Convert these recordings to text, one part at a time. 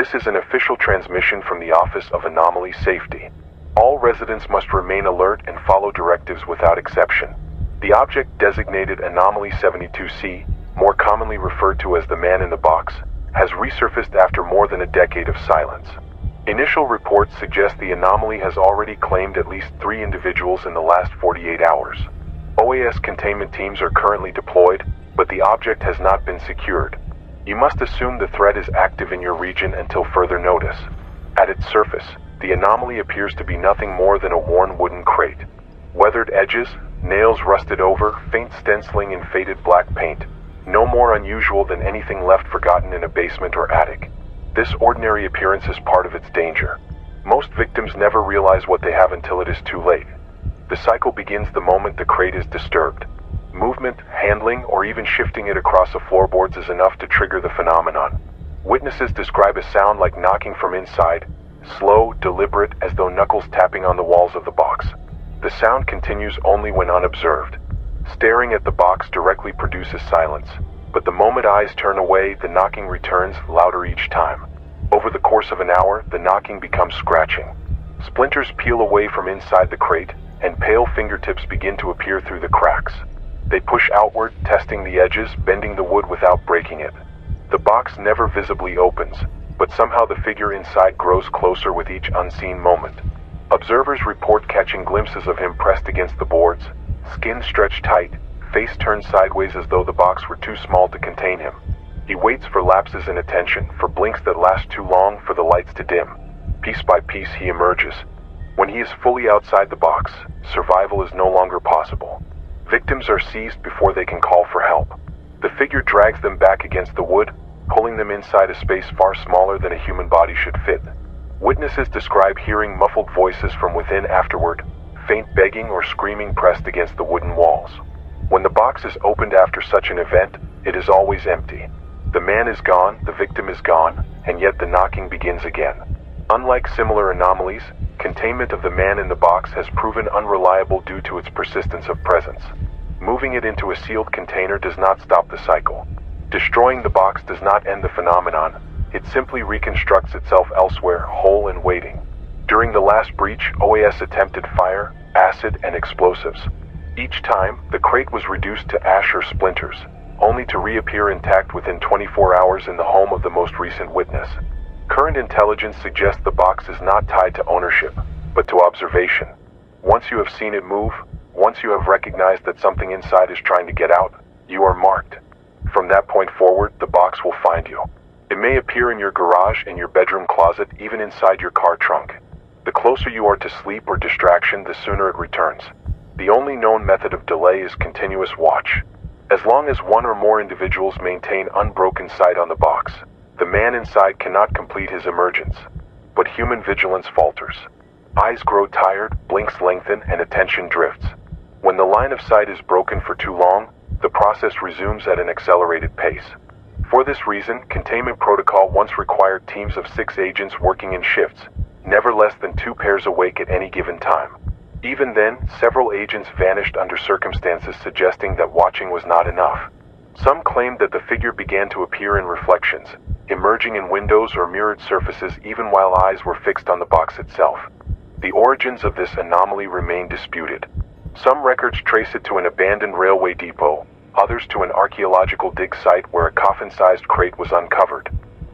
This is an official transmission from the Office of Anomaly Safety. All residents must remain alert and follow directives without exception. The object designated Anomaly 72C, more commonly referred to as the man in the box, has resurfaced after more than a decade of silence. Initial reports suggest the anomaly has already claimed at least 3 individuals in the last 48 hours. OAS containment teams are currently deployed, but the object has not been secured. You must assume the threat is active in your region until further notice. At its surface, the anomaly appears to be nothing more than a worn wooden crate. Weathered edges, nails rusted over, faint stenciling in faded black paint. No more unusual than anything left forgotten in a basement or attic. This ordinary appearance is part of its danger. Most victims never realize what they have until it is too late. The cycle begins the moment the crate is disturbed. Movement, handling, or even shifting it across the floorboards is enough to trigger the phenomenon. Witnesses describe a sound like knocking from inside, slow, deliberate, as though knuckles tapping on the walls of the box. The sound continues only when unobserved. Staring at the box directly produces silence, but the moment eyes turn away, the knocking returns, louder each time. Over the course of an hour, the knocking becomes scratching. Splinters peel away from inside the crate, and pale fingertips begin to appear through the cracks. They push outward, testing the edges, bending the wood without breaking it. The box never visibly opens, but somehow the figure inside grows closer with each unseen moment. Observers report catching glimpses of him pressed against the boards, skin stretched tight, face turned sideways as though the box were too small to contain him. He waits for lapses in attention, for blinks that last too long, for the lights to dim. Piece by piece he emerges. When he is fully outside the box, survival is no longer possible. Victims are seized before they can call for help. The figure drags them back against the wood, pulling them inside a space far smaller than a human body should fit. Witnesses describe hearing muffled voices from within afterward, faint begging or screaming pressed against the wooden walls. When the box is opened after such an event, it is always empty. The man is gone, the victim is gone, and yet the knocking begins again. Unlike similar anomalies, containment of the man in the box has proven unreliable due to its persistence of presence. Moving it into a sealed container does not stop the cycle. Destroying the box does not end the phenomenon. It simply reconstructs itself elsewhere, whole and waiting. During the last breach, OAS attempted fire, acid, and explosives. Each time, the crate was reduced to ash or splinters, only to reappear intact within 24 hours in the home of the most recent witness. Current intelligence suggests the box is not tied to ownership, but to observation. Once you have seen it move, once you have recognized that something inside is trying to get out, you are marked. From that point forward, the box will find you. It may appear in your garage, in your bedroom closet, even inside your car trunk. The closer you are to sleep or distraction, the sooner it returns. The only known method of delay is continuous watch. As long as one or more individuals maintain unbroken sight on the box, the man inside cannot complete his emergence. But human vigilance falters. Eyes grow tired, blinks lengthen, and attention drifts. When the line of sight is broken for too long, the process resumes at an accelerated pace. For this reason, containment protocol once required teams of 6 agents working in shifts, never less than 2 pairs awake at any given time. Even then, several agents vanished under circumstances suggesting that watching was not enough. Some claimed that the figure began to appear in reflections, emerging in windows or mirrored surfaces even while eyes were fixed on the box itself. The origins of this anomaly remain disputed. Some records trace it to an abandoned railway depot, others to an archaeological dig site where a coffin-sized crate was uncovered.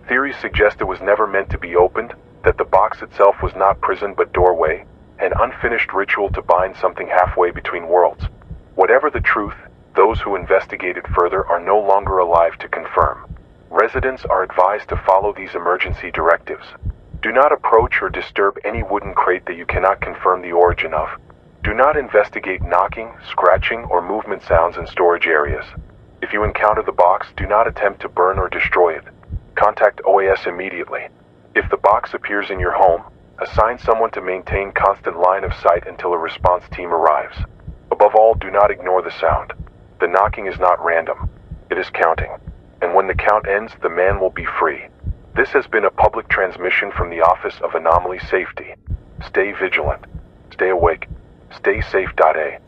Theories suggest it was never meant to be opened, that the box itself was not prison but doorway, an unfinished ritual to bind something halfway between worlds. Whatever the truth, those who investigated further are no longer alive to confirm. Residents are advised to follow these emergency directives. Do not approach or disturb any wooden crate that you cannot confirm the origin of. Do not investigate knocking, scratching, or movement sounds in storage areas. If you encounter the box, do not attempt to burn or destroy it. Contact OAS immediately. If the box appears in your home, assign someone to maintain constant line of sight until a response team arrives. Above all, do not ignore the sound. The knocking is not random. It is counting. And when the count ends, the man will be free. This has been a public transmission from the Office of Anomaly Safety. Stay vigilant. Stay awake. Stay safe. A